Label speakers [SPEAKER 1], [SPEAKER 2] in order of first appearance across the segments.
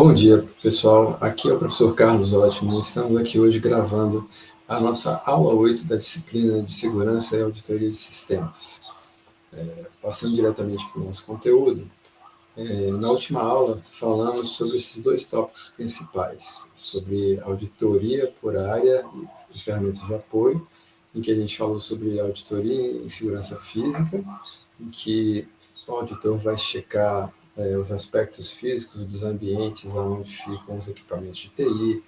[SPEAKER 1] Bom dia, pessoal. Aqui é o professor Carlos Ottman. Estamos aqui hoje gravando a nossa aula 8 da disciplina de Segurança e Auditoria de Sistemas. Passando diretamente para o nosso conteúdo, na última aula falamos sobre esses dois tópicos principais, sobre auditoria por área e ferramentas de apoio, em que a gente falou sobre auditoria em segurança física, em que o auditor vai checar os aspectos físicos dos ambientes onde ficam os equipamentos de TI,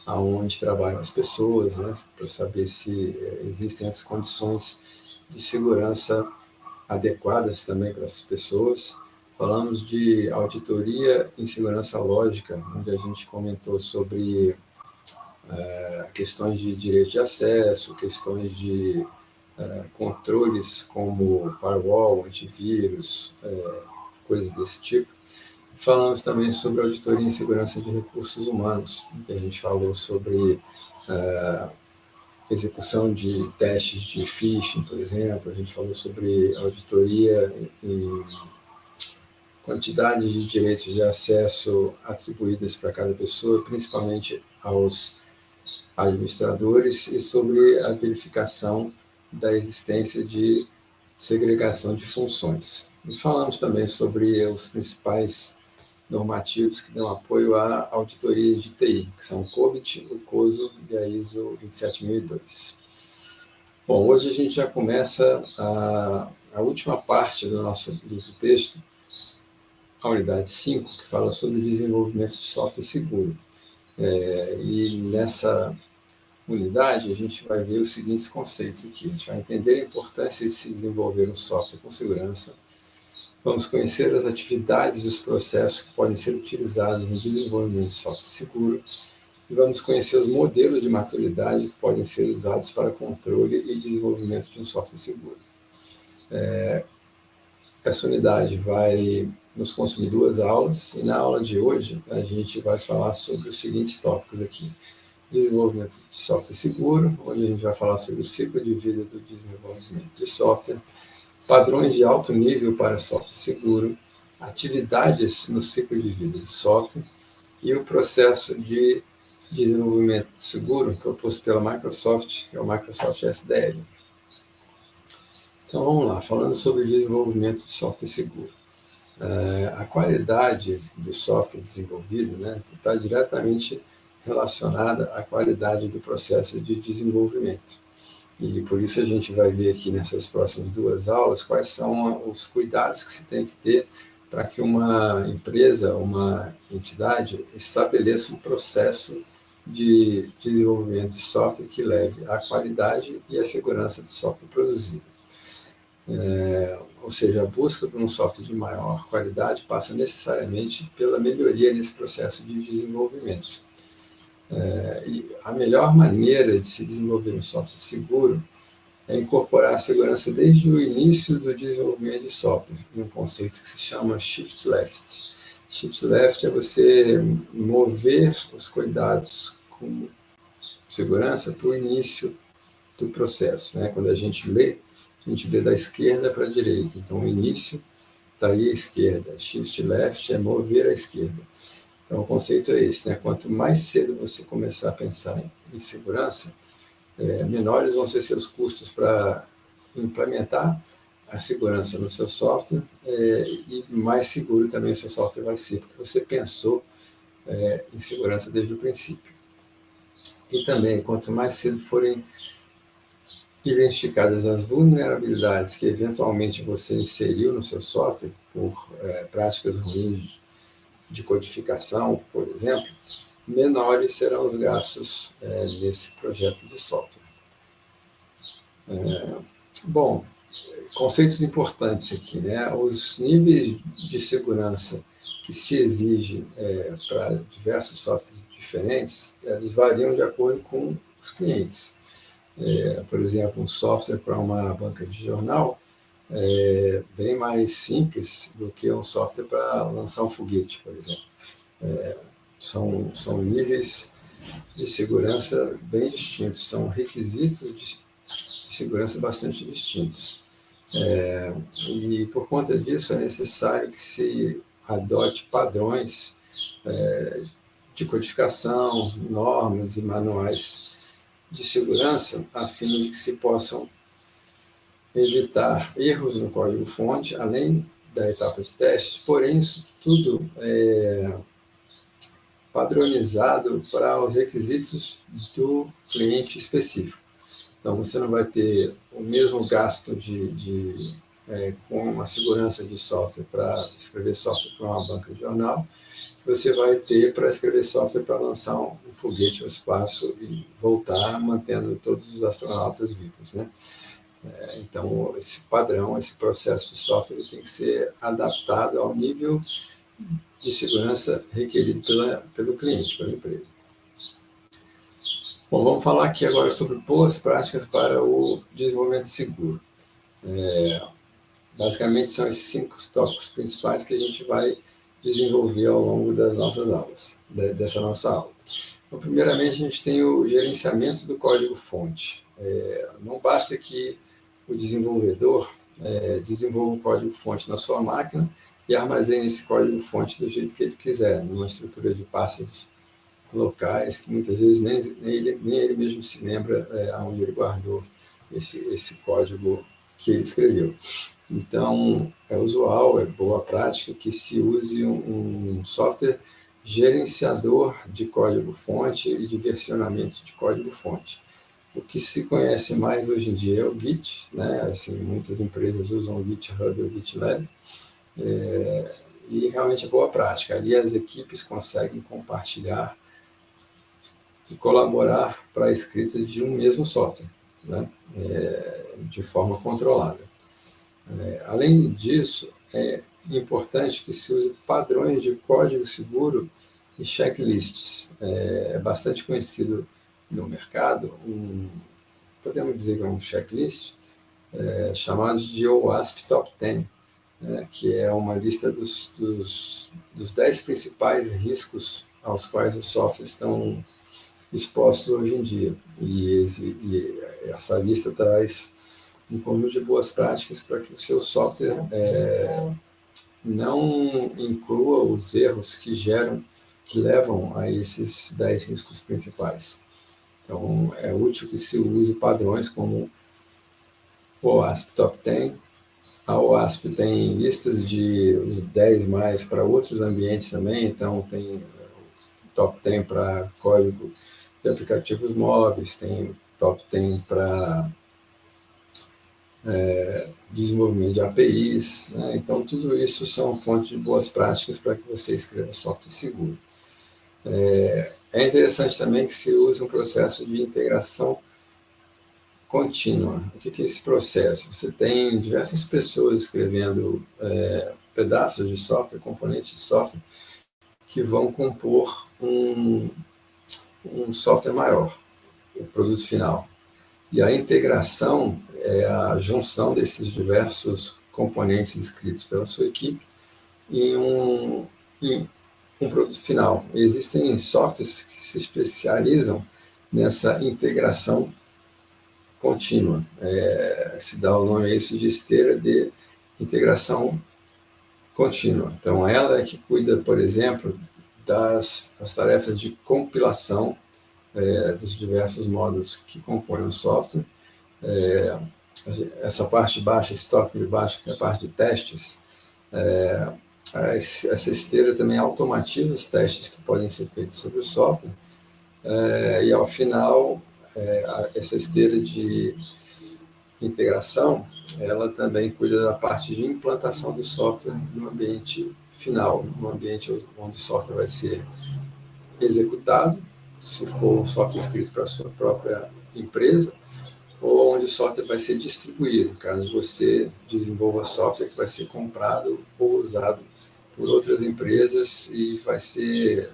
[SPEAKER 1] aonde trabalham as pessoas, né, para saber se existem as condições de segurança adequadas também para as pessoas. Falamos de auditoria em segurança lógica, onde a gente comentou sobre questões de direito de acesso, questões de controles como firewall, antivírus, coisas desse tipo. Falamos também sobre auditoria em segurança de recursos humanos, em que a gente falou sobre execução de testes de phishing, por exemplo. A gente falou sobre auditoria em quantidade de direitos de acesso atribuídas para cada pessoa, principalmente aos administradores, e sobre a verificação da existência de segregação de funções. E falamos também sobre os principais normativos que dão apoio a auditorias de TI, que são o COBIT, o COSO e a ISO 27002. Bom, hoje a gente já começa a última parte do nosso livro-texto, a unidade 5, que fala sobre o desenvolvimento de software seguro. E nessa unidade a gente vai ver os seguintes conceitos aqui. A gente vai entender a importância de se desenvolver um software com segurança. Vamos conhecer as atividades e os processos que podem ser utilizados no desenvolvimento de software seguro. E vamos conhecer os modelos de maturidade que podem ser usados para controle e desenvolvimento de um software seguro. Essa unidade vai nos consumir 2 aulas, e na aula de hoje a gente vai falar sobre os seguintes tópicos aqui. Desenvolvimento de software seguro, onde a gente vai falar sobre o ciclo de vida do desenvolvimento de software, padrões de alto nível para software seguro, atividades no ciclo de vida de software e o processo de desenvolvimento seguro proposto pela Microsoft, que é o Microsoft SDL. Então vamos lá, falando sobre desenvolvimento de software seguro. A qualidade do software desenvolvido está diretamente relacionada à qualidade do processo de desenvolvimento. E por isso a gente vai ver aqui nessas próximas 2 aulas quais são os cuidados que se tem que ter para que uma empresa, uma entidade, estabeleça um processo de desenvolvimento de software que leve à qualidade e à segurança do software produzido. Ou seja, a busca por um software de maior qualidade passa necessariamente pela melhoria nesse processo de desenvolvimento. E a melhor maneira de se desenvolver um software seguro é incorporar a segurança desde o início do desenvolvimento de software, em um conceito que se chama Shift Left. Shift Left é você mover os cuidados com segurança para o início do processo. Quando a gente lê da esquerda para a direita. Então, o início estaria à esquerda. Shift Left é mover à esquerda. Então, o conceito é esse. Quanto mais cedo você começar a pensar em segurança, menores vão ser seus custos para implementar a segurança no seu software e mais seguro também o seu software vai ser, porque você pensou em segurança desde o princípio. E também, quanto mais cedo forem identificadas as vulnerabilidades que eventualmente você inseriu no seu software por práticas ruins de codificação, por exemplo, menores serão os gastos nesse projeto de software. Bom, conceitos importantes aqui, os níveis de segurança que se exige para diversos softwares diferentes, eles variam de acordo com os clientes. Por exemplo, um software para uma banca de jornal é bem mais simples do que um software para lançar um foguete, por exemplo. São níveis de segurança bem distintos, são requisitos de segurança bastante distintos. E por conta disso é necessário que se adote padrões de codificação, normas e manuais de segurança, a fim de que se possam evitar erros no código-fonte, além da etapa de testes, porém isso tudo é padronizado para os requisitos do cliente específico. Então, você não vai ter o mesmo gasto com a segurança de software para escrever software para uma banca de jornal, que você vai ter para escrever software para lançar um foguete ao espaço e voltar mantendo todos os astronautas vivos, né? Então, esse padrão, esse processo de software tem que ser adaptado ao nível de segurança requerido pelo cliente, pela empresa. Bom, vamos falar aqui agora sobre boas práticas para o desenvolvimento seguro. Basicamente, são esses 5 tópicos principais que a gente vai desenvolver ao longo das nossas aulas, dessa nossa aula. Então, primeiramente, a gente tem o gerenciamento do código-fonte. Não basta que o desenvolvedor desenvolva um código-fonte na sua máquina e armazene esse código-fonte do jeito que ele quiser, numa estrutura de pastas locais, que muitas vezes nem ele mesmo se lembra aonde ele guardou esse código que ele escreveu. Então, é usual, é boa prática que se use um software gerenciador de código-fonte e de versionamento de código-fonte. O que se conhece mais hoje em dia é o Git, né? Assim, muitas empresas usam o GitHub ou o GitLab, e realmente é boa prática. Ali as equipes conseguem compartilhar e colaborar para a escrita de um mesmo software, né? De forma controlada. Além disso, é importante que se use padrões de código seguro e checklists. É bastante conhecido no mercado, podemos dizer que é um checklist, chamado de OWASP Top 10, que é uma lista dos 10 principais riscos aos quais os softwares estão expostos hoje em dia. E essa lista traz um conjunto de boas práticas para que o seu software não inclua os erros que levam a esses 10 riscos principais. Então, é útil que se use padrões como o OWASP Top 10. A OWASP tem listas de os 10 mais para outros ambientes também, então tem o Top 10 para código de aplicativos móveis, tem o Top 10 para desenvolvimento de APIs, né? Então, tudo isso são fontes de boas práticas para que você escreva software seguro. É interessante também que se use um processo de integração contínua. O que é esse processo? Você tem diversas pessoas escrevendo pedaços de software, componentes de software, que vão compor um software maior, o produto final. E a integração é a junção desses diversos componentes escritos pela sua equipe em um produto final. Existem softwares que se especializam nessa integração contínua. Se dá o nome a isso de esteira de integração contínua. Então, ela é que cuida, por exemplo, das tarefas de compilação dos diversos módulos que compõem o software. Essa parte de baixo, esse tópico de baixo, que é a parte de testes, essa esteira também automatiza os testes que podem ser feitos sobre o software, e ao final, essa esteira de integração, ela também cuida da parte de implantação do software no ambiente final, no ambiente onde o software vai ser executado, se for um software escrito para a sua própria empresa, ou onde o software vai ser distribuído, caso você desenvolva software que vai ser comprado ou usado por outras empresas e vai ser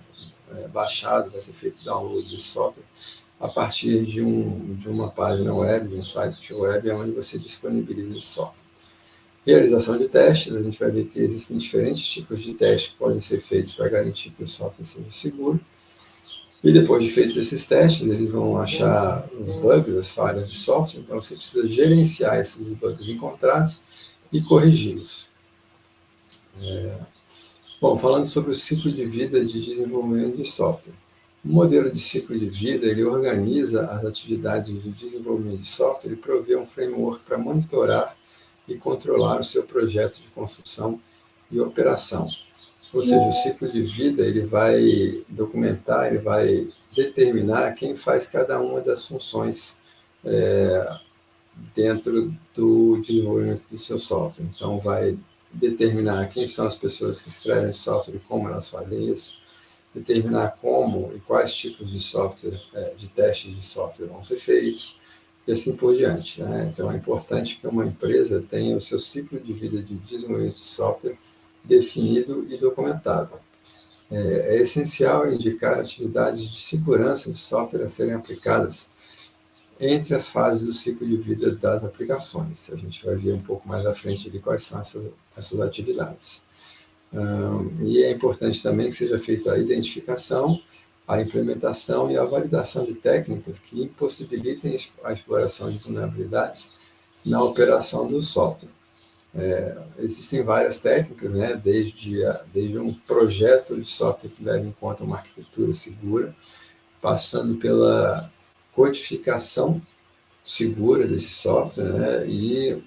[SPEAKER 1] baixado, vai ser feito download desse software a partir de uma página web, de um site web, onde você disponibiliza esse software. Realização de testes, a gente vai ver que existem diferentes tipos de testes que podem ser feitos para garantir que o software seja seguro. E depois de feitos esses testes, eles vão achar os bugs, as falhas de software, então você precisa gerenciar esses bugs encontrados e corrigi-los. Bom, falando sobre o ciclo de vida de desenvolvimento de software. O modelo de ciclo de vida, ele organiza as atividades de desenvolvimento de software e provê um framework para monitorar e controlar o seu projeto de construção e operação. Ou seja, o ciclo de vida, ele vai documentar, ele vai determinar quem faz cada uma das funções dentro do desenvolvimento do seu software. Então, vai determinar quem são as pessoas que escrevem software e como elas fazem isso, determinar como e quais tipos de software, de testes de software vão ser feitos, e assim por diante, né? Então, é importante que uma empresa tenha o seu ciclo de vida de desenvolvimento de software definido e documentado. É essencial indicar atividades de segurança de software a serem aplicadas entre as fases do ciclo de vida das aplicações. A gente vai ver um pouco mais à frente de quais são essas atividades. E é importante também que seja feita a identificação, a implementação e a validação de técnicas que impossibilitem a exploração de vulnerabilidades na operação do software. Existem várias técnicas, né, desde um projeto de software que leva em conta uma arquitetura segura, passando pela codificação segura desse software, né, e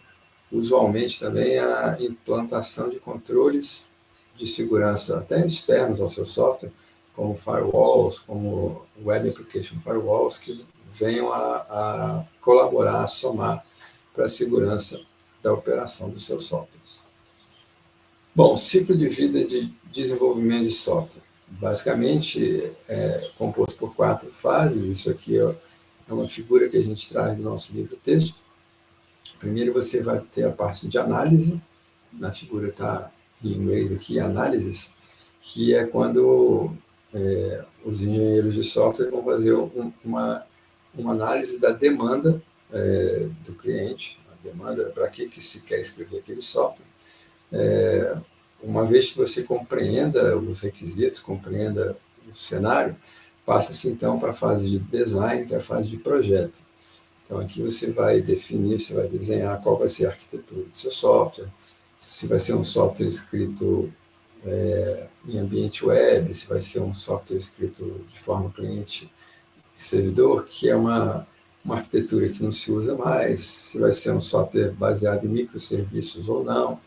[SPEAKER 1] usualmente também a implantação de controles de segurança até externos ao seu software, como firewalls, como Web Application Firewalls, que venham a colaborar, a somar para a segurança da operação do seu software. Bom, ciclo de vida de desenvolvimento de software. Basicamente, é composto por 4 fases. Isso aqui é uma figura que a gente traz do nosso livro-texto. Primeiro você vai ter a parte de análise, na figura está em inglês aqui, análises, que é quando os engenheiros de software vão fazer uma análise da demanda do cliente, a demanda para que se quer escrever aquele software. Uma vez que você compreenda os requisitos, compreenda o cenário, passa-se então para a fase de design, que é a fase de projeto. Então aqui você vai definir, você vai desenhar qual vai ser a arquitetura do seu software, se vai ser um software escrito em ambiente web, se vai ser um software escrito de forma cliente-servidor, que é uma arquitetura que não se usa mais, se vai ser um software baseado em microserviços ou não.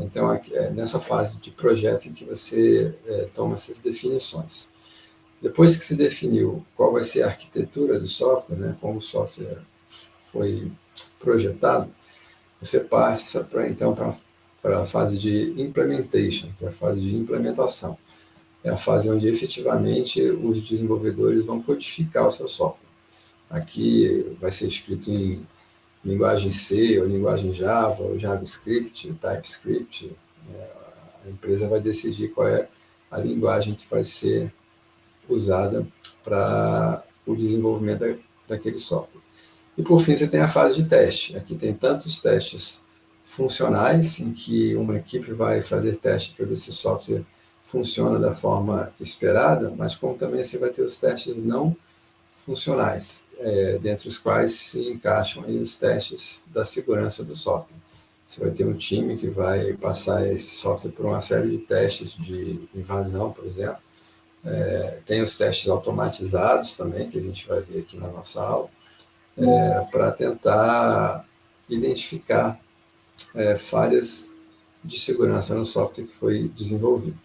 [SPEAKER 1] Então é nessa fase de projeto em que você toma essas definições. Depois que se definiu qual vai ser a arquitetura do software, né, como o software foi projetado, você passa para a fase de implementation, que é a fase de implementação. É a fase onde efetivamente os desenvolvedores vão codificar o seu software. Aqui vai ser escrito em linguagem C, ou linguagem Java, ou JavaScript, TypeScript. A empresa vai decidir qual é a linguagem que vai ser usada para o desenvolvimento daquele software. E por fim você tem a fase de teste. Aqui tem tantos testes funcionais, em que uma equipe vai fazer teste para ver se o software funciona da forma esperada, mas como também você vai ter os testes não funcionais, dentre os quais se encaixam aí os testes da segurança do software. Você vai ter um time que vai passar esse software por uma série de testes de invasão, por exemplo. Tem os testes automatizados também, que a gente vai ver aqui na nossa aula, para tentar identificar falhas de segurança no software que foi desenvolvido.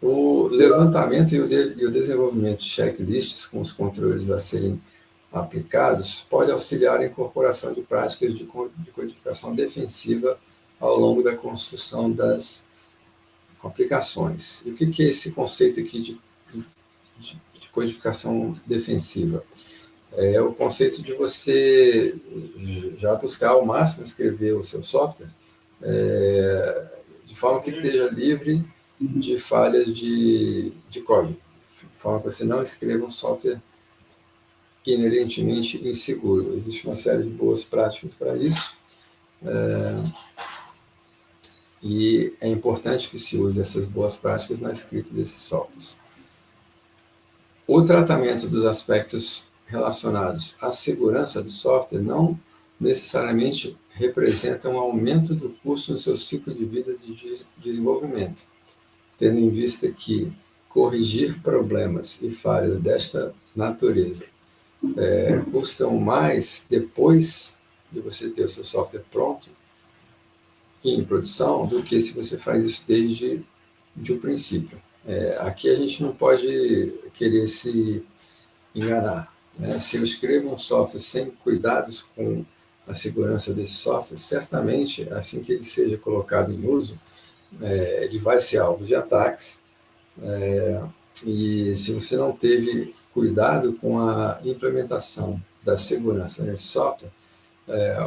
[SPEAKER 1] O levantamento e o desenvolvimento de checklists com os controles a serem aplicados pode auxiliar a incorporação de práticas de codificação defensiva ao longo da construção das aplicações. E o que é esse conceito aqui de codificação defensiva? É o conceito de você já buscar ao máximo escrever o seu software de forma que esteja livre de falhas de código, de forma que você não escreva um software inerentemente inseguro. Existe uma série de boas práticas para isso, e é importante que se use essas boas práticas na escrita desses softwares. O tratamento dos aspectos relacionados à segurança do software não necessariamente representa um aumento do custo no seu ciclo de vida de desenvolvimento, tendo em vista que corrigir problemas e falhas desta natureza custam mais depois de você ter o seu software pronto e em produção do que se você faz isso desde o princípio. Aqui a gente não pode querer se enganar, né? Se eu escrevo um software sem cuidados com a segurança desse software, certamente, assim que ele seja colocado em uso, ele vai ser alvo de ataques, e se você não teve cuidado com a implementação da segurança nesse software,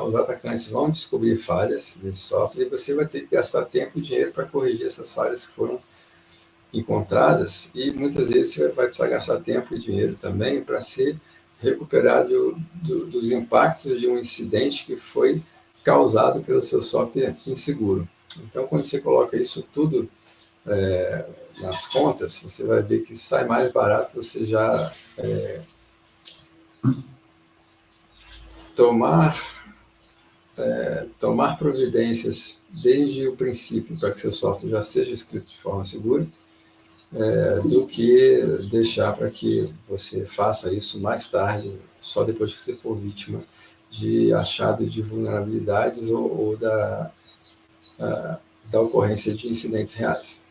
[SPEAKER 1] os atacantes vão descobrir falhas nesse software e você vai ter que gastar tempo e dinheiro para corrigir essas falhas que foram encontradas, e muitas vezes você vai precisar gastar tempo e dinheiro também para ser recuperado dos impactos de um incidente que foi causado pelo seu software inseguro. Então, quando você coloca isso tudo nas contas, você vai ver que sai mais barato você já tomar providências desde o princípio para que seu software já seja escrito de forma segura, do que deixar para que você faça isso mais tarde, só depois que você for vítima de achado de vulnerabilidades ou da ocorrência de incidentes reais.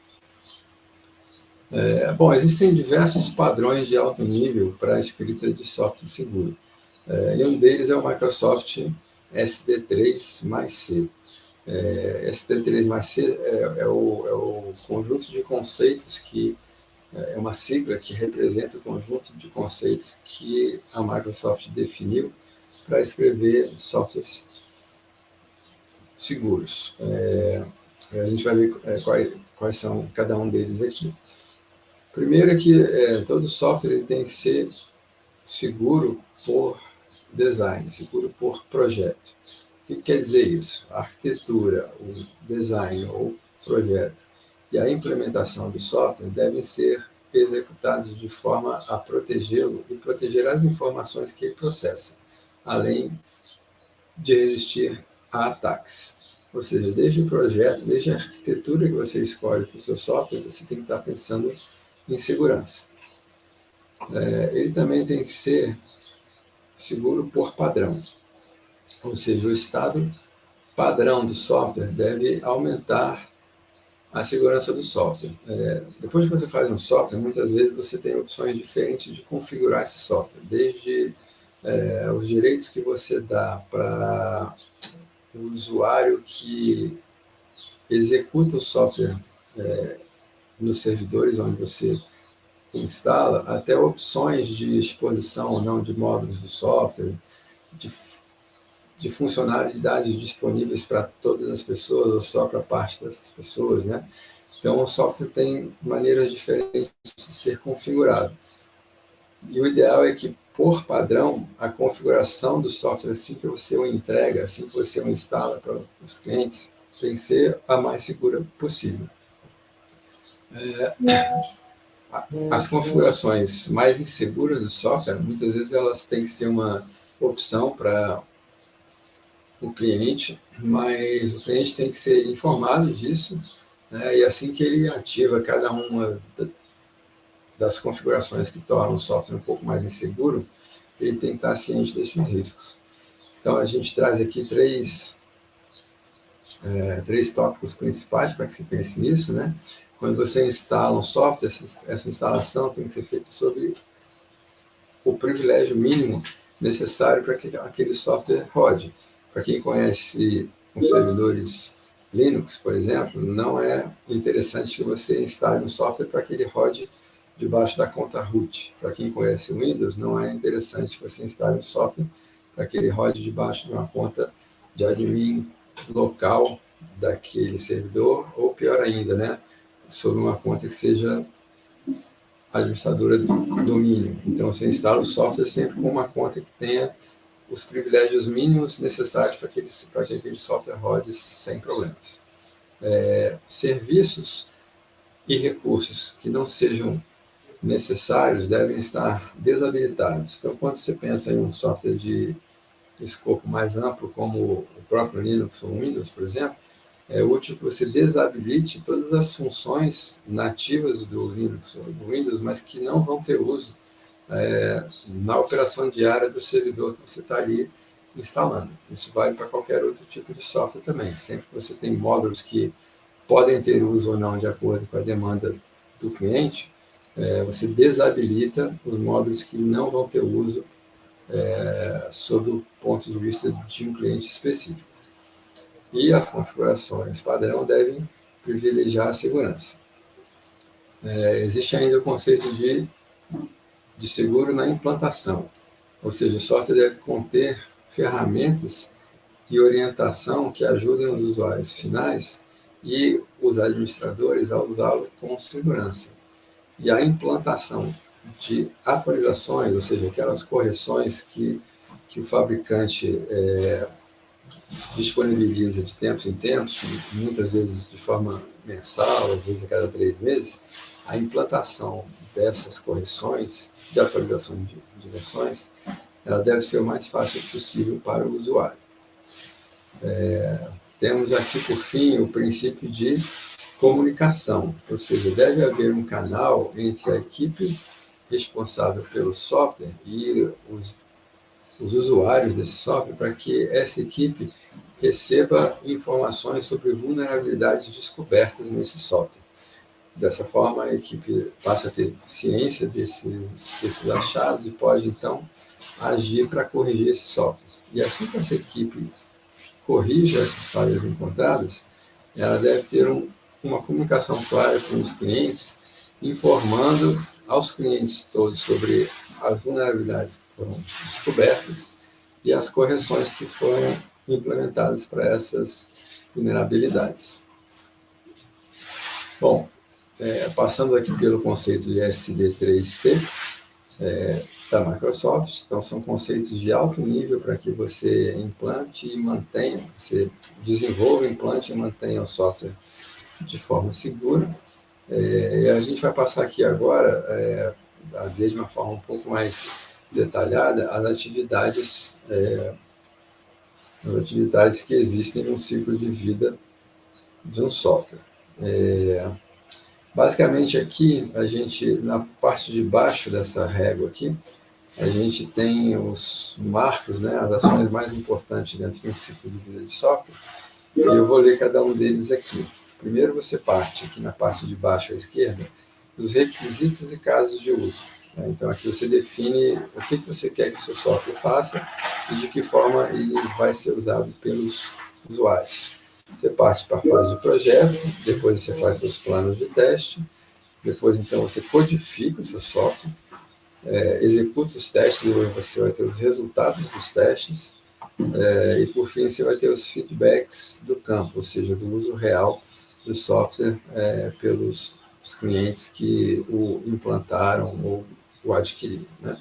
[SPEAKER 1] Bom, existem diversos padrões de alto nível para a escrita de software seguro, e um deles é o Microsoft SD3+C. SD3+C é o conjunto de conceitos que é uma sigla que representa o conjunto de conceitos que a Microsoft definiu para escrever softwares seguros. A gente vai ver quais são cada um deles aqui. Primeiro é que todo software ele tem que ser seguro por design, seguro por projeto. O que quer dizer isso? A arquitetura, o design ou projeto e a implementação do software devem ser executados de forma a protegê-lo e proteger as informações que ele processa, além de resistir a ataques. Ou seja, desde o projeto, desde a arquitetura que você escolhe para o seu software, você tem que estar pensando em segurança. Ele também tem que ser seguro por padrão, ou seja, o estado padrão do software deve aumentar a segurança do software. Depois que você faz um software, muitas vezes você tem opções diferentes de configurar esse software, desde os direitos que você dá para o usuário que executa o software nos servidores onde você instala, até opções de exposição ou não de módulos do software, de funcionalidades disponíveis para todas as pessoas ou só para parte dessas pessoas, né? Então, o software tem maneiras diferentes de ser configurado. E o ideal é que, por padrão, a configuração do software, assim que você o entrega, assim que você o instala para os clientes, tem que ser a mais segura possível. As configurações mais inseguras do software, muitas vezes elas têm que ser uma opção para o cliente, mas o cliente tem que ser informado disso, né, e assim que ele ativa cada uma das configurações que tornam o software um pouco mais inseguro, ele tem que estar ciente desses riscos. Então, a gente traz aqui três tópicos principais para que se pense nisso, né? Quando você instala um software, essa instalação tem que ser feita sobre o privilégio mínimo necessário para que aquele software rode. Para quem conhece os servidores Linux, por exemplo, não é interessante que você instale um software para que ele rode debaixo da conta root. Para quem conhece o Windows, não é interessante que você instale um software para que ele rode debaixo de uma conta de admin local daquele servidor, ou pior ainda, né, sobre uma conta que seja administradora do domínio. Então, você instala o software sempre com uma conta que tenha os privilégios mínimos necessários para que aquele software rode sem problemas. Serviços e recursos que não sejam necessários devem estar desabilitados. Então, quando você pensa em um software de escopo mais amplo, como o próprio Linux ou Windows, por exemplo, é útil que você desabilite todas as funções nativas do Linux ou do Windows, mas que não vão ter uso na operação diária do servidor que você está ali instalando. Isso vale para qualquer outro tipo de software também. Sempre que você tem módulos que podem ter uso ou não de acordo com a demanda do cliente, você desabilita os módulos que não vão ter uso sob o ponto de vista de um cliente específico. E as configurações padrão devem privilegiar a segurança. Existe ainda o conceito de seguro na implantação, ou seja, o software deve conter ferramentas e orientação que ajudem os usuários finais e os administradores a usá-lo com segurança. E a implantação de atualizações, ou seja, aquelas correções que o fabricante disponibiliza de tempos em tempos, muitas vezes de forma mensal, às vezes a cada 3 meses, a implantação dessas correções, de atualização de versões, ela deve ser o mais fácil possível para o usuário. Temos aqui, por fim, o princípio de comunicação, ou seja, deve haver um canal entre a equipe responsável pelo software e os usuários desse software para que essa equipe receba informações sobre vulnerabilidades descobertas nesse software. Dessa forma, a equipe passa a ter ciência desses achados e pode, então, agir para corrigir esses softwares. E assim que essa equipe corrija essas falhas encontradas, ela deve ter uma comunicação clara com os clientes, informando aos clientes todos sobre as vulnerabilidades que foram descobertas e as correções que foram implementadas para essas vulnerabilidades. Bom, passando aqui pelo conceito de SD3C da Microsoft, então são conceitos de alto nível para que você implante e mantenha, você desenvolva, implante e mantenha o software de forma segura. E a gente vai passar aqui agora, de uma forma um pouco mais detalhada, as atividades que existem no ciclo de vida de um software. Basicamente aqui, a gente, na parte de baixo dessa régua aqui, a gente tem os marcos, né, as ações mais importantes dentro de um ciclo de vida de software, e eu vou ler cada um deles aqui. Primeiro você parte, aqui na parte de baixo à esquerda, dos requisitos e casos de uso. Então aqui você define o que você quer que seu software faça e de que forma ele vai ser usado pelos usuários. Você parte para a fase de projeto, depois você faz seus planos de teste, depois então você codifica o seu software, executa os testes e você vai ter os resultados dos testes, e por fim você vai ter os feedbacks do campo, ou seja, do uso real do software pelos clientes que o implantaram ou o adquiriram, né?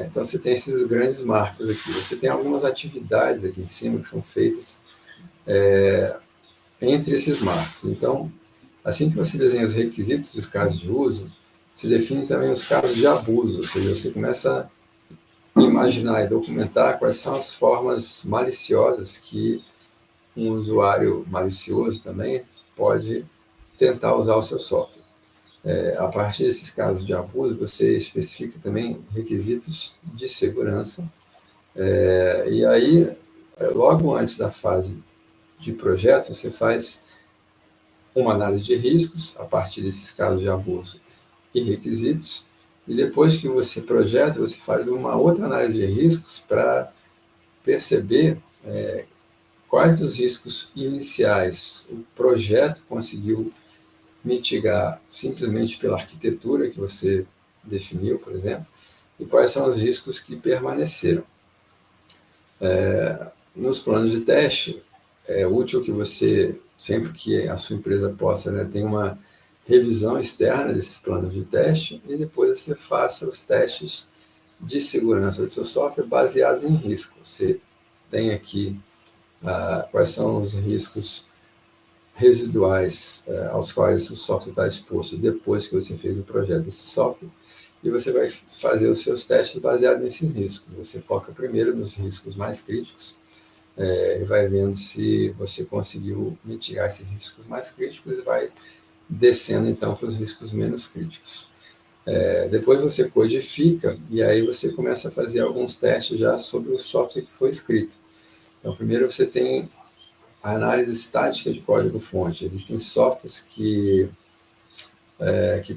[SPEAKER 1] Então você tem esses grandes marcos aqui. Você tem algumas atividades aqui em cima que são feitas entre esses marcos. Então, assim que você desenha os requisitos dos casos de uso, se define também os casos de abuso, ou seja, você começa a imaginar e documentar quais são as formas maliciosas que um usuário malicioso também pode tentar usar o seu software. A partir desses casos de abuso, você especifica também requisitos de segurança, e aí, logo antes da fase de projeto, você faz uma análise de riscos a partir desses casos de abuso e requisitos, e depois que você projeta, você faz uma outra análise de riscos para perceber quais os riscos iniciais o projeto conseguiu mitigar simplesmente pela arquitetura que você definiu, por exemplo, e quais são os riscos que permaneceram. Nos planos de teste, é útil que você, sempre que a sua empresa possa, né, tenha uma revisão externa desses planos de teste e depois você faça os testes de segurança do seu software baseados em risco. Você tem aqui quais são os riscos residuais aos quais o software está exposto depois que você fez o projeto desse software, e você vai fazer os seus testes baseados nesses riscos. Você foca primeiro nos riscos mais críticos, e vai vendo se você conseguiu mitigar esses riscos mais críticos e vai descendo então para os riscos menos críticos. Depois você codifica e aí você começa a fazer alguns testes já sobre o software que foi escrito. Então, primeiro você tem a análise estática de código-fonte. Existem softwares que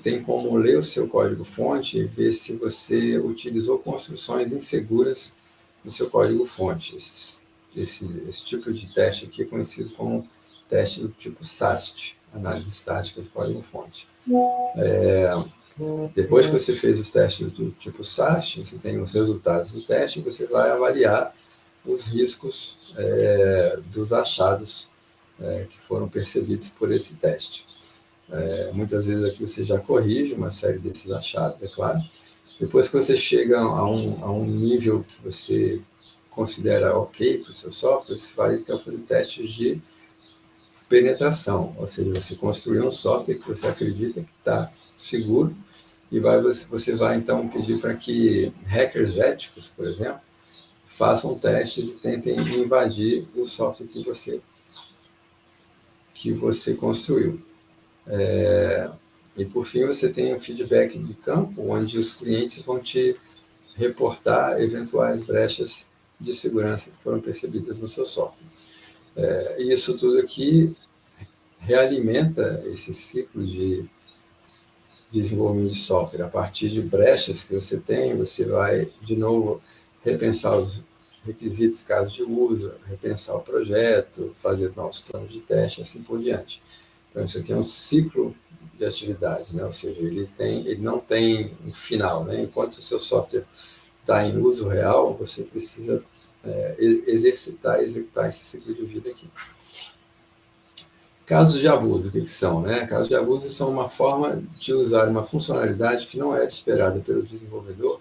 [SPEAKER 1] tem como ler o seu código-fonte e ver se você utilizou construções inseguras no seu código-fonte. Esse tipo de teste aqui é conhecido como teste do tipo SAST, análise estática de código-fonte. Depois que você fez os testes do tipo SAST, você tem os resultados do teste e você vai avaliar os riscos dos achados que foram percebidos por esse teste. Muitas vezes aqui você já corrige uma série desses achados, é claro. Depois que você chega a um nível que você considera ok para o seu software, você vai então fazer testes de penetração, ou seja, você construir um software que você acredita que está seguro e você vai então pedir para que hackers éticos, por exemplo, façam testes e tentem invadir o software que você construiu. E por fim você tem um feedback de campo, onde os clientes vão te reportar eventuais brechas de segurança que foram percebidas no seu software. E isso tudo aqui realimenta esse ciclo de desenvolvimento de software. A partir de brechas que você tem, você vai, de novo, repensar os requisitos, casos de uso, repensar o projeto, fazer novos planos de teste, assim por diante. Então, isso aqui é um ciclo de atividades, né? Ou seja, ele não tem um final, né? Enquanto o seu software está em uso real, você precisa exercitar e executar esse ciclo de vida aqui. Casos de abuso, o que são? Né? Casos de abuso são uma forma de usar uma funcionalidade que não é esperada pelo desenvolvedor,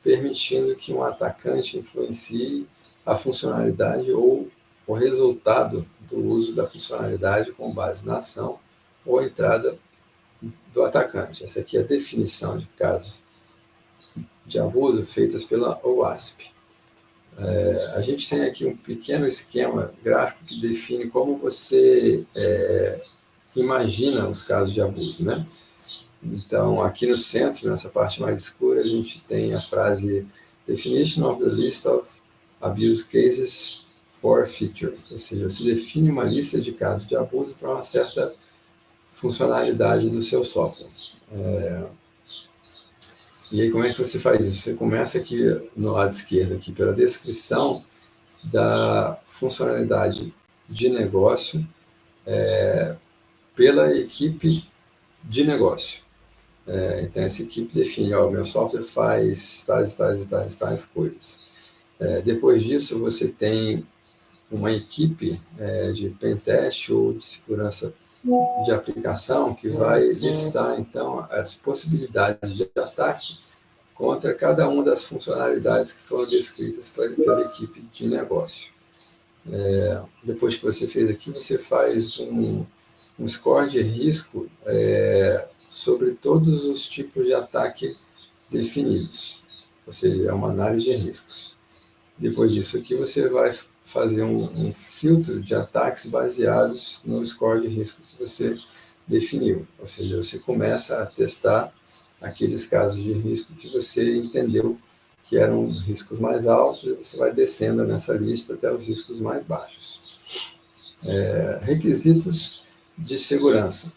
[SPEAKER 1] permitindo que um atacante influencie a funcionalidade ou o resultado do uso da funcionalidade com base na ação ou entrada do atacante. Essa aqui é a definição de casos de abuso feitas pela OWASP. A gente tem aqui um pequeno esquema gráfico que define como você imagina os casos de abuso, né? Então, aqui no centro, nessa parte mais escura, a gente tem a frase Definition of the list of abuse cases for feature, ou seja, você define uma lista de casos de abuso para uma certa funcionalidade do seu software. E aí, como é que você faz isso? Você começa aqui no lado esquerdo, aqui, pela descrição da funcionalidade de negócio pela equipe de negócio. Então, essa equipe define, o meu software faz tais coisas. Depois disso, você tem uma equipe de pentest ou de segurança de aplicação que vai listar, então, as possibilidades de ataque contra cada uma das funcionalidades que foram descritas pela equipe de negócio. Depois que você fez aqui, você faz um score de risco sobre todos os tipos de ataque definidos, ou seja, é uma análise de riscos. Depois disso aqui, você vai fazer um filtro de ataques baseados no score de risco que você definiu, ou seja, você começa a testar aqueles casos de risco que você entendeu que eram riscos mais altos, e você vai descendo nessa lista até os riscos mais baixos. Requisitos de segurança.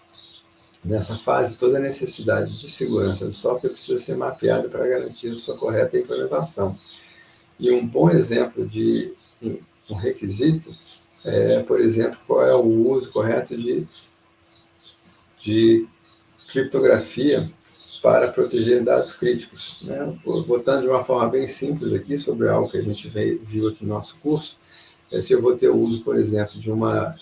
[SPEAKER 1] Nessa fase, toda a necessidade de segurança do software precisa ser mapeada para garantir a sua correta implementação. E um bom exemplo de um requisito por exemplo, qual é o uso correto de criptografia para proteger dados críticos, né? Botando de uma forma bem simples aqui, sobre algo que a gente viu aqui no nosso curso, se eu vou ter o uso, por exemplo, de uma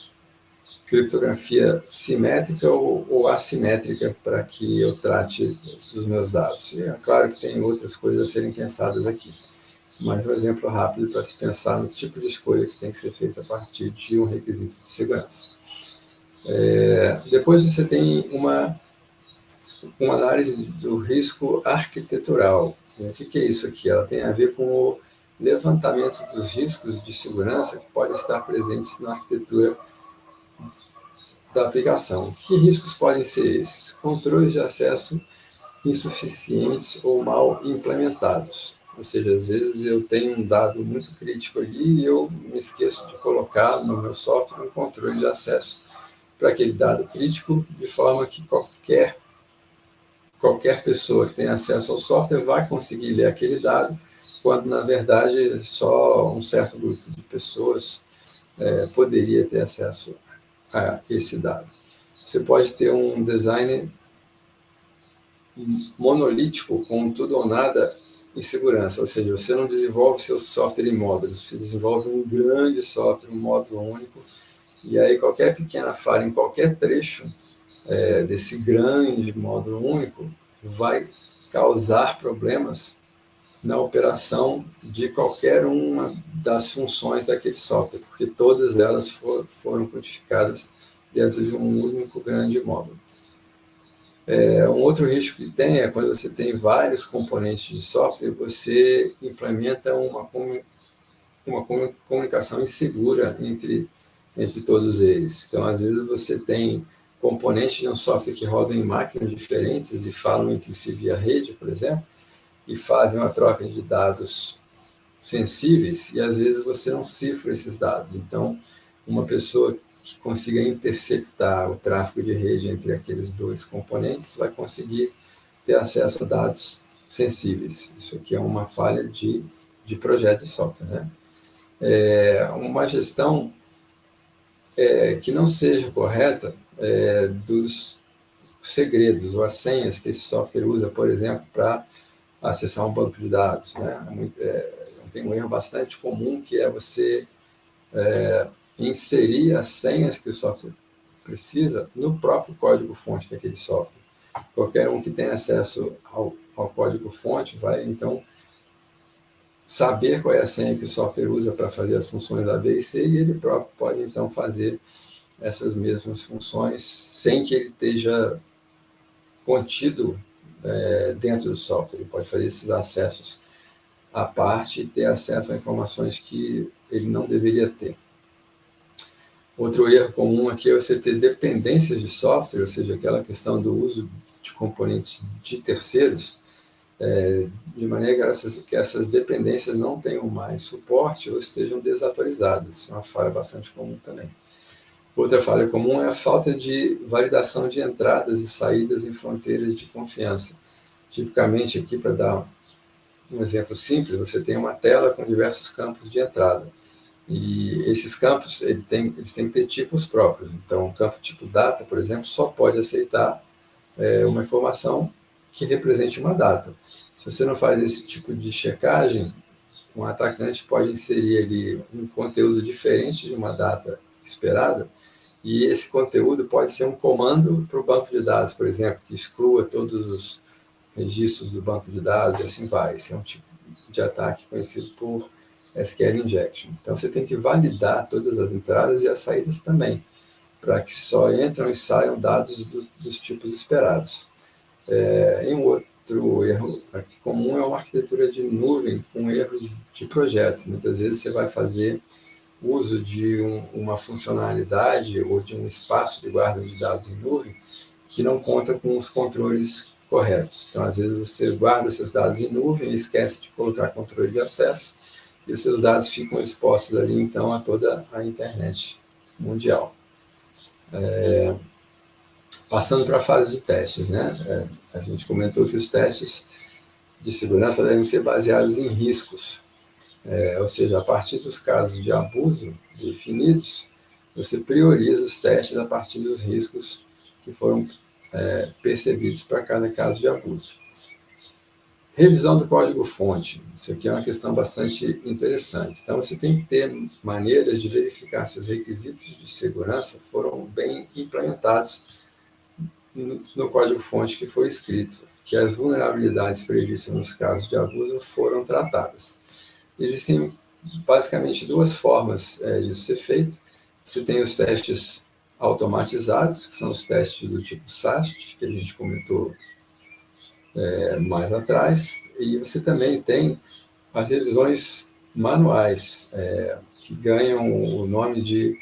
[SPEAKER 1] criptografia simétrica ou assimétrica para que eu trate dos meus dados. E é claro que tem outras coisas a serem pensadas aqui, mas um exemplo rápido para se pensar no tipo de escolha que tem que ser feita a partir de um requisito de segurança. Depois você tem uma uma análise do risco arquitetural. O que é isso aqui? Ela tem a ver com o levantamento dos riscos de segurança que podem estar presentes na arquitetura da aplicação. Que riscos podem ser esses? Controles de acesso insuficientes ou mal implementados. Ou seja, às vezes eu tenho um dado muito crítico ali e eu me esqueço de colocar no meu software um controle de acesso para aquele dado crítico, de forma que qualquer pessoa que tenha acesso ao software vai conseguir ler aquele dado, quando na verdade só um certo grupo de pessoas poderia ter acesso a esse dado. Você pode ter um design monolítico com tudo ou nada em segurança, ou seja, você não desenvolve seu software em módulos, você desenvolve um grande software, um módulo único, e aí qualquer pequena falha em qualquer trecho desse grande módulo único vai causar problemas na operação de qualquer uma das funções daquele software, porque todas elas foram codificadas dentro de um único grande módulo. Um outro risco que tem é quando você tem vários componentes de software, você implementa uma comunicação insegura entre todos eles. Então, às vezes, você tem componentes de um software que rodam em máquinas diferentes e falam entre si via rede, por exemplo, e fazem uma troca de dados sensíveis, e às vezes você não cifra esses dados. Então, uma pessoa que consiga interceptar o tráfego de rede entre aqueles dois componentes vai conseguir ter acesso a dados sensíveis. Isso aqui é uma falha de projeto de software, né? Uma gestão que não seja correta dos segredos ou as senhas que esse software usa, por exemplo, para acessar um banco de dados, né? Tem um erro bastante comum que é você inserir as senhas que o software precisa no próprio código-fonte daquele software. Qualquer um que tenha acesso ao código-fonte vai, então, saber qual é a senha que o software usa para fazer as funções A, B e C, e ele próprio pode, então, fazer essas mesmas funções sem que ele esteja contido dentro do software. Ele pode fazer esses acessos à parte e ter acesso a informações que ele não deveria ter. Outro erro comum aqui é você ter dependências de software, ou seja, aquela questão do uso de componentes de terceiros, de maneira que essas dependências não tenham mais suporte ou estejam desatualizadas. Isso é uma falha bastante comum também. Outra falha comum é a falta de validação de entradas e saídas em fronteiras de confiança. Tipicamente, aqui, para dar um exemplo simples, você tem uma tela com diversos campos de entrada. E esses campos eles têm que ter tipos próprios. Então, o campo tipo data, por exemplo, só pode aceitar uma informação que represente uma data. Se você não faz esse tipo de checagem, um atacante pode inserir ali um conteúdo diferente de uma data esperada, e esse conteúdo pode ser um comando para o banco de dados, por exemplo, que exclua todos os registros do banco de dados e assim vai. Esse é um tipo de ataque conhecido por SQL Injection. Então, você tem que validar todas as entradas e as saídas também, para que só entram e saiam dados dos tipos esperados. Um outro erro aqui comum é uma arquitetura de nuvem com erros de projeto. Muitas vezes você vai fazer uso de uma funcionalidade ou de um espaço de guarda de dados em nuvem que não conta com os controles corretos. Então, às vezes, você guarda seus dados em nuvem e esquece de colocar controle de acesso, e os seus dados ficam expostos ali, então, a toda a internet mundial. Passando para a fase de testes, né? A gente comentou que os testes de segurança devem ser baseados em riscos, ou seja, a partir dos casos de abuso definidos, você prioriza os testes a partir dos riscos que foram percebidos para cada caso de abuso. Revisão do código-fonte. Isso aqui é uma questão bastante interessante. Então, você tem que ter maneiras de verificar se os requisitos de segurança foram bem implementados no código-fonte que foi escrito, que as vulnerabilidades previstas nos casos de abuso foram tratadas. Existem basicamente duas formas disso ser feito. Você tem os testes automatizados, que são os testes do tipo SAST, que a gente comentou mais atrás, e você também tem as revisões manuais, que ganham o nome de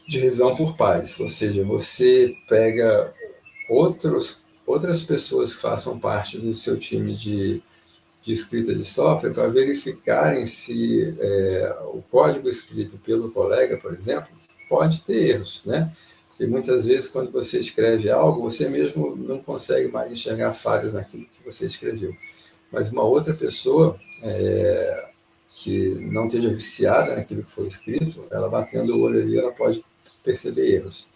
[SPEAKER 1] revisão por pares, ou seja, você pega outras pessoas que façam parte do seu time de escrita de software para verificarem se o código escrito pelo colega, por exemplo, pode ter erros, né? Porque muitas vezes, quando você escreve algo, você mesmo não consegue mais enxergar falhas naquilo que você escreveu. Mas uma outra pessoa que não esteja viciada naquilo que foi escrito, ela batendo o olho ali, ela pode perceber erros.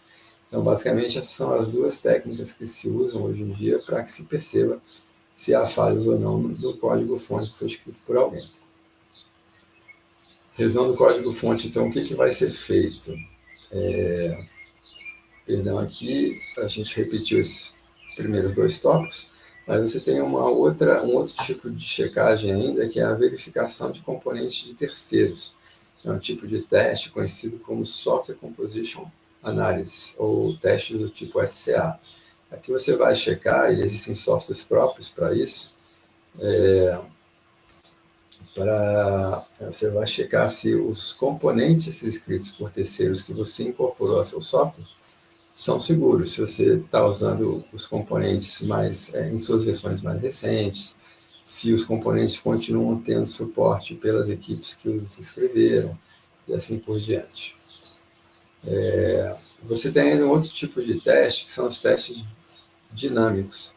[SPEAKER 1] Então, basicamente, essas são as duas técnicas que se usam hoje em dia para que se perceba se há falhas ou não no código-fonte que foi escrito por alguém. Revisão do código-fonte, então, o que vai ser feito? Perdão, aqui a gente repetiu esses primeiros dois tópicos, mas você tem um outro tipo de checagem ainda, que é a verificação de componentes de terceiros. É um tipo de teste conhecido como Software Composition Analysis, ou testes do tipo SCA. Aqui você vai checar, e existem softwares próprios para isso, você vai checar se os componentes escritos por terceiros que você incorporou ao seu software são seguros, se você está usando os componentes em suas versões mais recentes, se os componentes continuam tendo suporte pelas equipes que os escreveram, e assim por diante. Você tem ainda um outro tipo de teste, que são os testes dinâmicos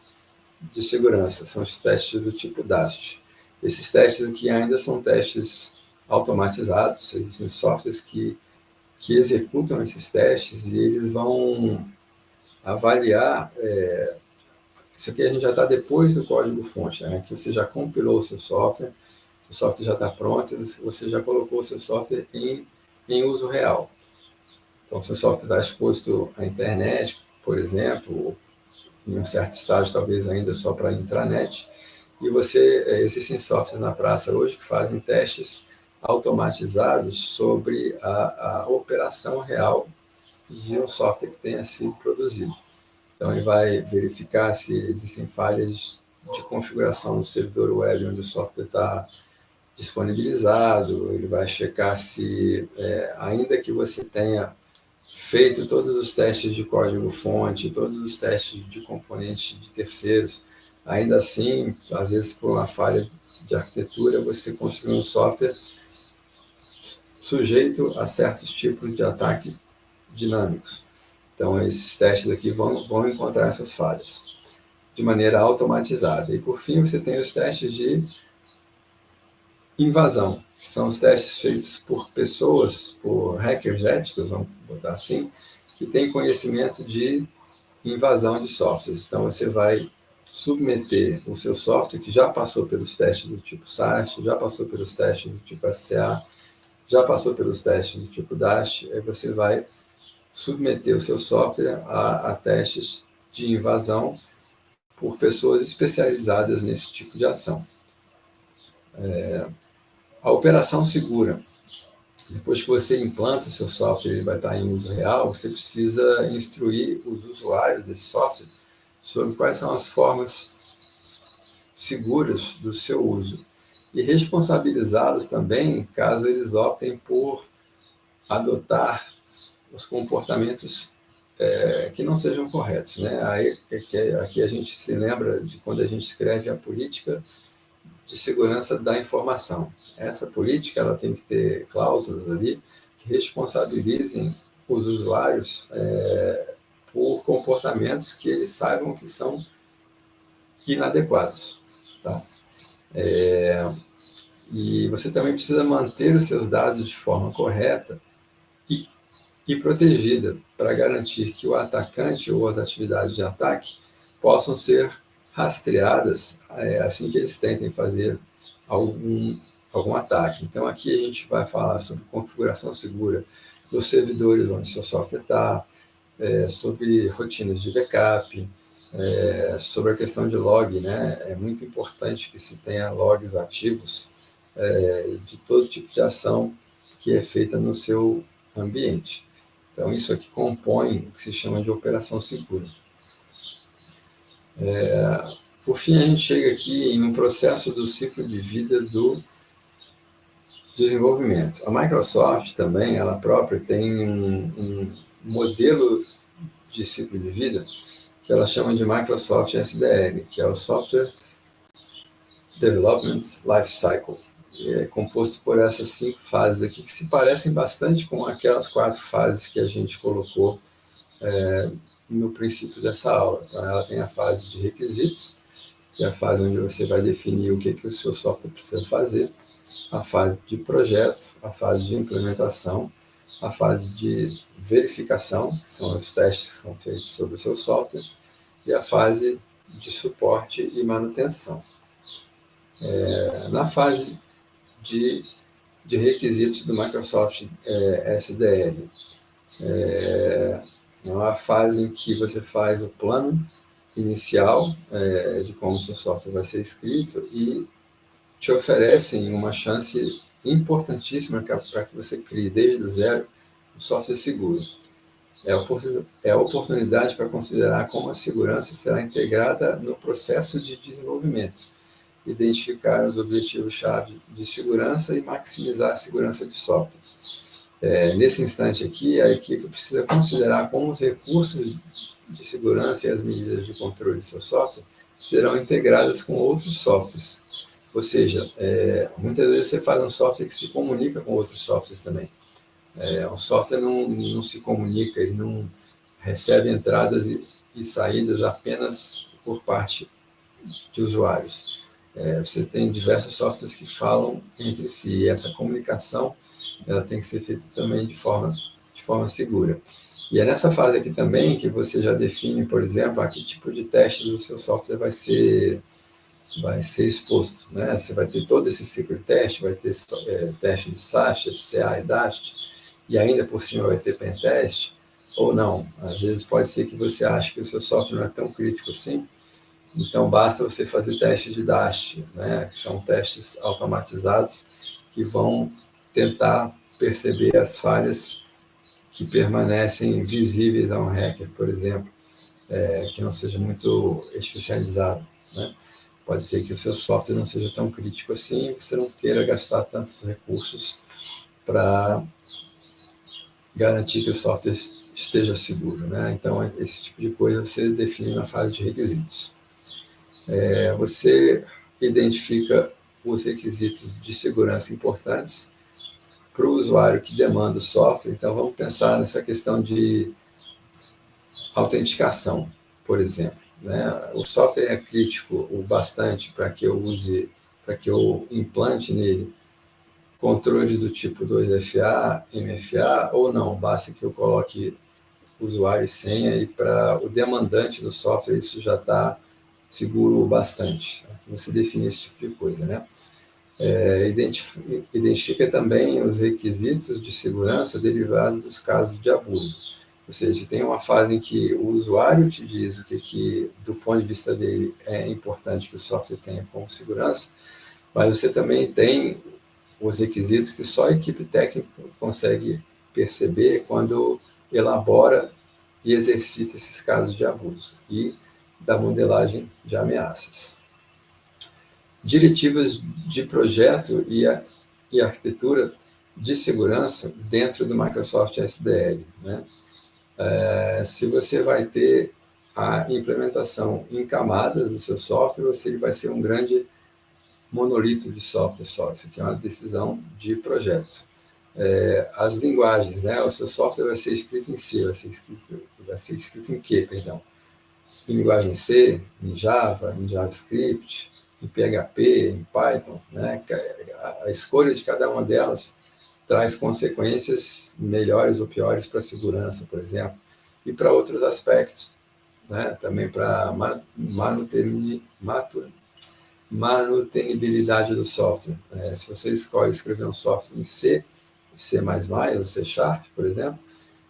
[SPEAKER 1] de segurança, são os testes do tipo DAST. Esses testes aqui ainda são testes automatizados, existem softwares que executam esses testes e eles vão avaliar, isso aqui a gente já está depois do código-fonte, né, que você já compilou o seu software já está pronto, você já colocou o seu software em uso real. Então, seu software está exposto à internet, por exemplo, em um certo estágio, talvez ainda só para a intranet, e existem softwares na praça hoje que fazem testes automatizados sobre a operação real de um software que tenha sido produzido. Então, ele vai verificar se existem falhas de configuração no servidor web onde o software está disponibilizado, ele vai checar se, ainda que você tenha feito todos os testes de código-fonte, todos os testes de componentes de terceiros, ainda assim, às vezes por uma falha de arquitetura, você construiu um software sujeito a certos tipos de ataque dinâmicos. Então, esses testes aqui vão encontrar essas falhas de maneira automatizada. E, por fim, você tem os testes de invasão, que são os testes feitos por pessoas, por hackers éticos, vamos botar assim, que têm conhecimento de invasão de softwares. Então, você vai submeter o seu software, que já passou pelos testes do tipo SAST, já passou pelos testes do tipo SCA, já passou pelos testes do tipo DAST, aí você vai submeter o seu software a testes de invasão por pessoas especializadas nesse tipo de ação. A operação segura. Depois que você implanta o seu software, ele vai estar em uso real, você precisa instruir os usuários desse software sobre quais são as formas seguras do seu uso e responsabilizá-los também caso eles optem por adotar os comportamentos que não sejam corretos, né? Aqui a gente se lembra de quando a gente escreve a política de segurança da informação. Essa política ela tem que ter cláusulas ali que responsabilizem os usuários por comportamentos que eles saibam que são inadequados. Tá? E você também precisa manter os seus dados de forma correta e protegida para garantir que o atacante ou as atividades de ataque possam ser rastreadas assim que eles tentem fazer algum ataque. Então, aqui a gente vai falar sobre configuração segura dos servidores onde seu software está, sobre rotinas de backup, sobre a questão de log, né? É muito importante que se tenha logs ativos de todo tipo de ação que é feita no seu ambiente. Então, isso aqui compõe o que se chama de operação segura. Por fim, a gente chega aqui em um processo do ciclo de vida do desenvolvimento. A Microsoft também, ela própria, tem um modelo de ciclo de vida que ela chama de Microsoft SDL, que é o Software Development Life Cycle. E é composto por essas 5 fases aqui, que se parecem bastante com aquelas 4 fases que a gente colocou no princípio dessa aula. Então, ela tem a fase de requisitos, que é a fase onde você vai definir o que o seu software precisa fazer, a fase de projeto, a fase de implementação, a fase de verificação, que são os testes que são feitos sobre o seu software, e a fase de suporte e manutenção. Na fase de requisitos do Microsoft SDL, é uma fase em que você faz o plano inicial de como o seu software vai ser escrito e te oferecem uma chance importantíssima para que você crie desde o zero um software seguro. É a oportunidade para considerar como a segurança será integrada no processo de desenvolvimento, identificar os objetivos-chave de segurança e maximizar a segurança de software. Nesse instante aqui, a equipe precisa considerar como os recursos de segurança e as medidas de controle de seu software serão integradas com outros softwares. Ou seja, muitas vezes você faz um software que se comunica com outros softwares também. Um software não se comunica, ele não recebe entradas e saídas apenas por parte de usuários. Você tem diversos softwares que falam entre si, e essa comunicação ela tem que ser feita também de forma segura. E é nessa fase aqui também que você já define, por exemplo, a que tipo de teste do seu software vai ser exposto. Né? Você vai ter todo esse ciclo de teste, vai ter teste de SAST, SCA e DAST, e ainda por cima vai ter pentest, ou não. Às vezes pode ser que você ache que o seu software não é tão crítico assim, então basta você fazer testes de DAST, né? Que são testes automatizados que vão tentar perceber as falhas que permanecem visíveis a um hacker, por exemplo, que não seja muito especializado. Né? Pode ser que o seu software não seja tão crítico assim, que você não queira gastar tantos recursos para garantir que o software esteja seguro. Né? Então, esse tipo de coisa você define na fase de requisitos. Você identifica os requisitos de segurança importantes para o usuário que demanda o software. Então, vamos pensar nessa questão de autenticação, por exemplo. Né? O software é crítico o bastante para que eu implante nele controles do tipo 2FA, MFA, ou não, basta que eu coloque usuário e senha, e para o demandante do software isso já está seguro bastante. Aqui você define esse tipo de coisa, né? Identifica também os requisitos de segurança derivados dos casos de abuso. Ou seja, tem uma fase em que o usuário te diz o que do ponto de vista dele, é importante que o software tenha como segurança, mas você também tem os requisitos que só a equipe técnica consegue perceber quando elabora e exercita esses casos de abuso e da modelagem de ameaças. Diretivas de projeto e arquitetura de segurança dentro do Microsoft SDL. Né? Se você vai ter a implementação em camadas do seu software, ou se ele vai ser um grande monolito de software só. Isso aqui é uma decisão de projeto. As linguagens, né? O seu software vai ser escrito em C, vai ser escrito em Q, perdão. Em linguagem C, em Java, em JavaScript, em PHP, em Python. Né? A escolha de cada uma delas traz consequências melhores ou piores para a segurança, por exemplo, e para outros aspectos, né? Também para manutenibilidade do software. Se você escolhe escrever um software em C, C++, ou C Sharp, por exemplo,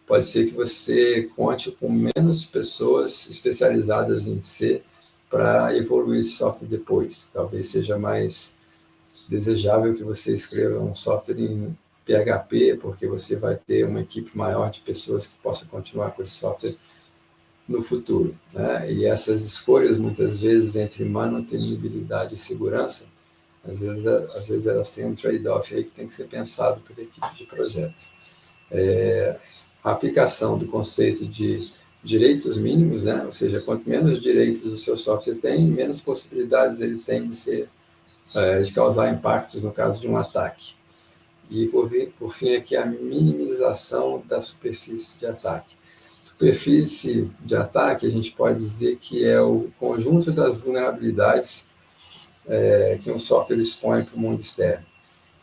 [SPEAKER 1] pode ser que você conte com menos pessoas especializadas em C para evoluir esse software depois. Talvez seja mais desejável que você escreva um software PHP, porque você vai ter uma equipe maior de pessoas que possa continuar com esse software no futuro, né? E essas escolhas, muitas vezes, entre manutenibilidade e segurança, às vezes elas têm um trade-off aí que tem que ser pensado pela equipe de projeto. A aplicação do conceito de direitos mínimos, né? Ou seja, quanto menos direitos o seu software tem, menos possibilidades ele tem de causar impactos no caso de um ataque. E, por fim, aqui a minimização da superfície de ataque. Superfície de ataque, a gente pode dizer que é o conjunto das vulnerabilidades que um software expõe para o mundo externo.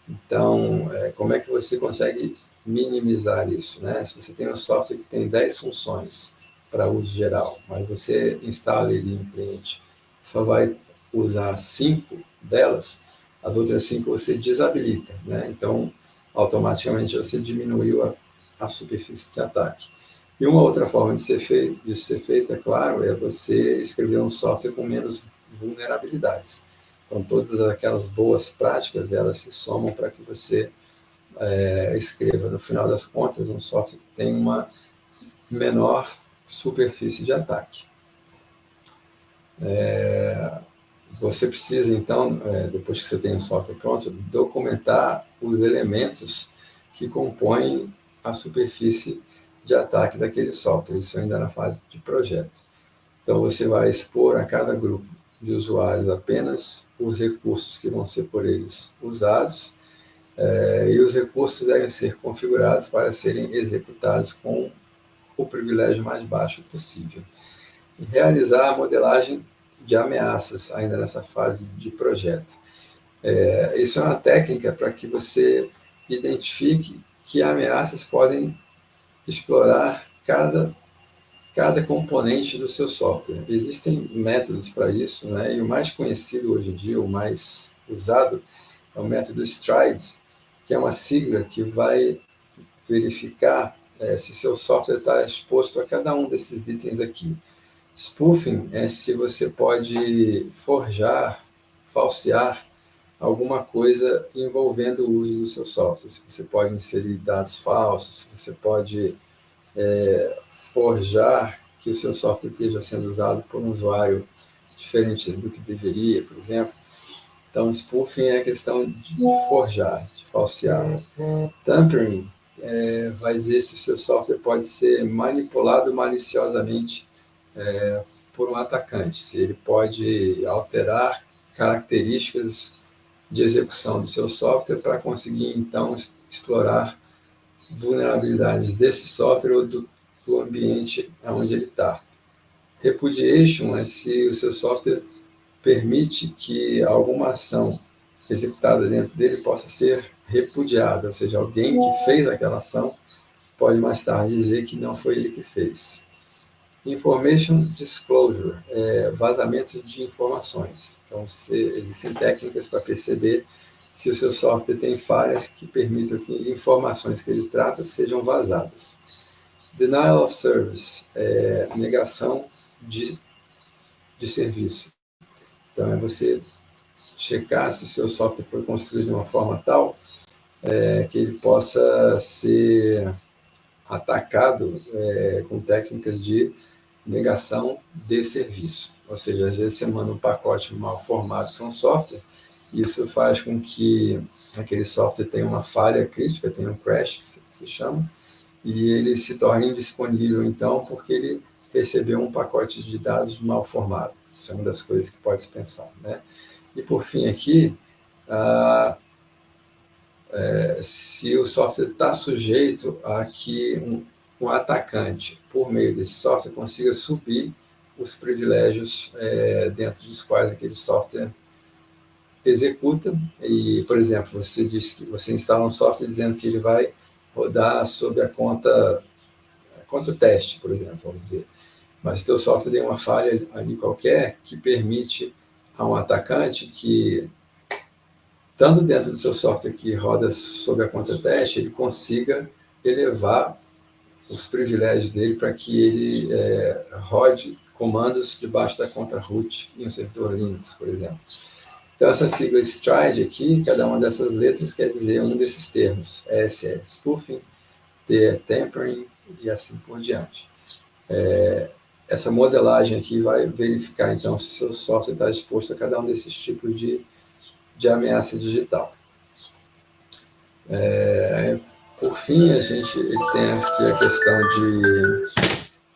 [SPEAKER 1] Então, como é que você consegue minimizar isso, né? Se você tem um software que tem 10 funções para uso geral, mas você instala ele em cliente, só vai usar 5 delas, as outras 5 você desabilita, né? Então, automaticamente você diminuiu a superfície de ataque. E uma outra forma de ser feito, é claro, é você escrever um software com menos vulnerabilidades. Então, todas aquelas boas práticas, elas se somam para que você escreva, no final das contas, um software que tem uma menor superfície de ataque. Você precisa, então, depois que você tem o software pronto, documentar os elementos que compõem a superfície de ataque daquele software, isso ainda na fase de projeto. Então, você vai expor a cada grupo de usuários apenas os recursos que vão ser por eles usados, e os recursos devem ser configurados para serem executados com o privilégio mais baixo possível. E realizar a modelagem de ameaças ainda nessa fase de projeto. Isso é uma técnica para que você identifique que ameaças podem explorar cada componente do seu software. Existem métodos para isso, né? E o mais conhecido hoje em dia, o mais usado, é o método STRIDE, que é uma sigla que vai verificar se seu software está exposto a cada um desses itens aqui. Spoofing é se você pode forjar, falsear alguma coisa envolvendo o uso do seu software. Se você pode inserir dados falsos, se você pode forjar que o seu software esteja sendo usado por um usuário diferente do que deveria, por exemplo. Então, spoofing é a questão de forjar, de falsear. Tampering vai dizer se o seu software pode ser manipulado maliciosamente por um atacante, se ele pode alterar características de execução do seu software para conseguir, então, explorar vulnerabilidades desse software ou do ambiente onde ele está. Repudiation é se o seu software permite que alguma ação executada dentro dele possa ser repudiada, ou seja, alguém que fez aquela ação pode mais tarde dizer que não foi ele que fez. Information Disclosure, vazamento de informações. Então, existem técnicas para perceber se o seu software tem falhas que permitam que informações que ele trata sejam vazadas. Denial of Service, negação de serviço. Então, é você checar se o seu software foi construído de uma forma tal que ele possa ser atacado com técnicas de negação de serviço. Ou seja, às vezes você manda um pacote mal formado para um software, isso faz com que aquele software tenha uma falha crítica, tenha um crash, que se chama, e ele se torne indisponível, então, porque ele recebeu um pacote de dados mal formado. Isso é uma das coisas que pode se pensar, né? E, por fim, aqui, se o software está sujeito a que um atacante, por meio desse software, consiga subir os privilégios dentro dos quais aquele software executa. E, por exemplo, você diz que você instala um software dizendo que ele vai rodar sobre a conta teste, por exemplo, vamos dizer. Mas o seu software tem uma falha ali qualquer que permite a um atacante que, tanto dentro do seu software que roda sob a conta teste, ele consiga elevar os privilégios dele para que ele rode comandos debaixo da conta root em um servidor Linux, por exemplo. Então, essa sigla STRIDE aqui, cada uma dessas letras quer dizer um desses termos. S é spoofing, T é tempering e assim por diante. Essa modelagem aqui vai verificar, então, se o seu software está exposto a cada um desses tipos de ameaça digital. Por fim, ele tem aqui a questão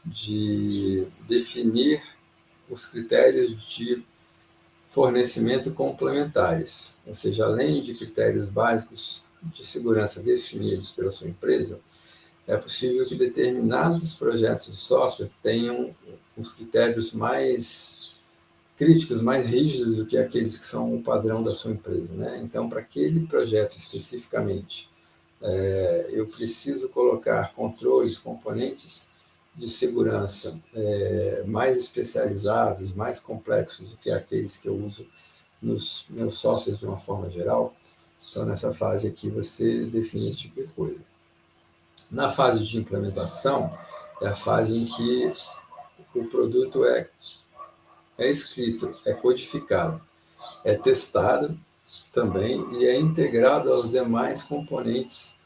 [SPEAKER 1] de definir os critérios de fornecimento complementares, ou seja, além de critérios básicos de segurança definidos pela sua empresa, é possível que determinados projetos de software tenham os critérios mais críticos, mais rígidos do que aqueles que são o padrão da sua empresa, né? Então, para aquele projeto especificamente, eu preciso colocar controles, componentes de segurança mais especializados, mais complexos do que aqueles que eu uso nos meus softwares de uma forma geral. Então, nessa fase aqui, você define esse tipo de coisa. Na fase de implementação, é a fase em que o produto é escrito, é codificado, é testado também e é integrado aos demais componentes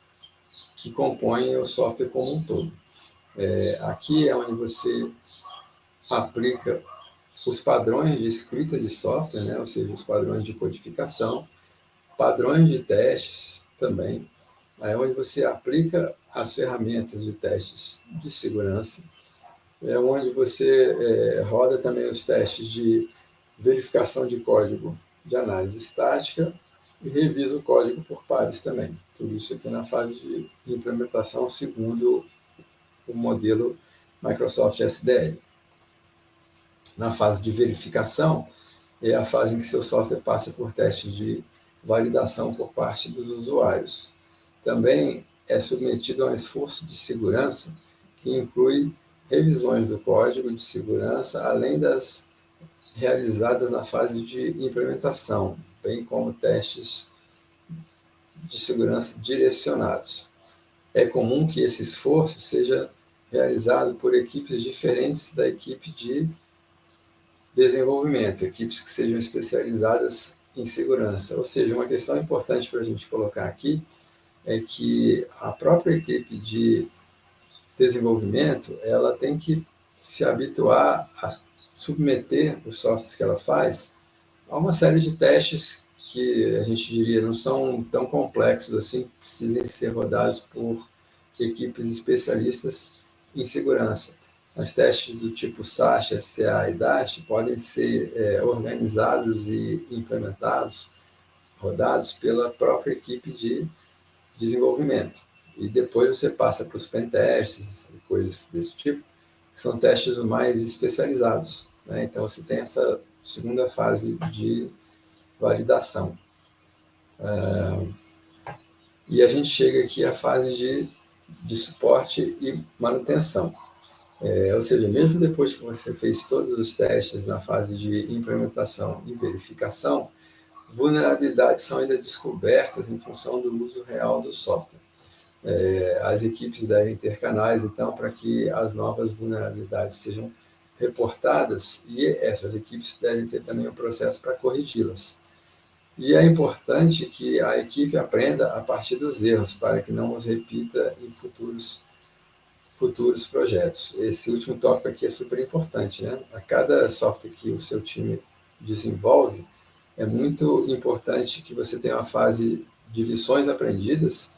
[SPEAKER 1] que compõem o software como um todo. Aqui é onde você aplica os padrões de escrita de software, né? Ou seja, os padrões de codificação, padrões de testes também, é onde você aplica as ferramentas de testes de segurança, é onde você roda também os testes de verificação de código de análise estática e revisa o código por pares também. Tudo isso aqui na fase de implementação segundo o modelo Microsoft SDL. Na fase de verificação, é a fase em que seu software passa por testes de validação por parte dos usuários. Também é submetido a um esforço de segurança que inclui revisões do código de segurança, além das realizadas na fase de implementação, bem como testes de segurança direcionados. É comum que esse esforço seja realizado por equipes diferentes da equipe de desenvolvimento, equipes que sejam especializadas em segurança. Ou seja, uma questão importante para a gente colocar aqui é que a própria equipe de desenvolvimento, ela tem que se habituar a submeter os softwares que ela faz a uma série de testes que a gente diria não são tão complexos assim, que precisem ser rodados por equipes especialistas em segurança. Os testes do tipo SASH, SCA e DASH podem ser organizados e implementados, rodados pela própria equipe de desenvolvimento. E depois você passa para os pentests e coisas desse tipo, que são testes mais especializados, né? Então você tem essa segunda fase de validação. E a gente chega aqui à fase de suporte e manutenção. Ou seja, mesmo depois que você fez todos os testes na fase de implementação e verificação, vulnerabilidades são ainda descobertas em função do uso real do software. As equipes devem ter canais, então, para que as novas vulnerabilidades sejam reportadas e essas equipes devem ter também um processo para corrigi-las. E é importante que a equipe aprenda a partir dos erros, para que não os repita em futuros projetos. Esse último tópico aqui é super importante, né? A cada software que o seu time desenvolve, é muito importante que você tenha uma fase de lições aprendidas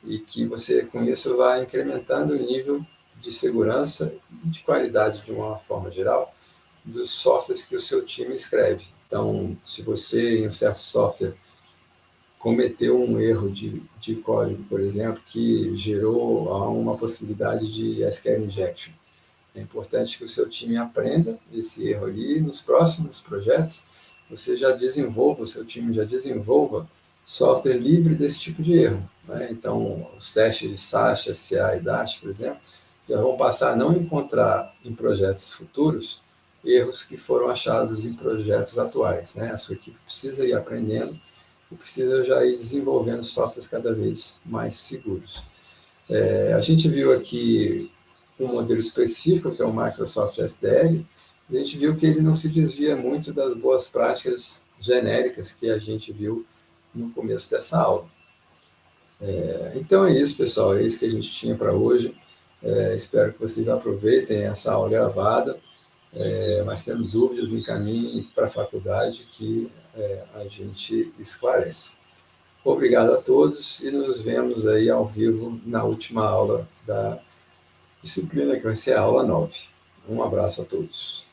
[SPEAKER 1] e que você, com isso, vá incrementando o nível de segurança e de qualidade, de uma forma geral, dos softwares que o seu time escreve. Então, se você, em um certo software, cometeu um erro de código, por exemplo, que gerou uma possibilidade de SQL injection, é importante que o seu time aprenda esse erro ali. Nos próximos projetos, você já desenvolva, o seu time já desenvolva software livre desse tipo de erro, né? Então, os testes de SASH, SCA e DASH, por exemplo, já vão passar a não encontrar em projetos futuros erros que foram achados em projetos atuais, né? A sua equipe precisa ir aprendendo e precisa já ir desenvolvendo softwares cada vez mais seguros. A gente viu aqui um modelo específico, que é o Microsoft SDL, e a gente viu que ele não se desvia muito das boas práticas genéricas que a gente viu no começo dessa aula. Então é isso, pessoal, é isso que a gente tinha para hoje. Espero que vocês aproveitem essa aula gravada, mas tendo dúvidas, encaminhem para a faculdade que a gente esclarece. Obrigado a todos e nos vemos aí ao vivo na última aula da disciplina, que vai ser a aula 9. Um abraço a todos.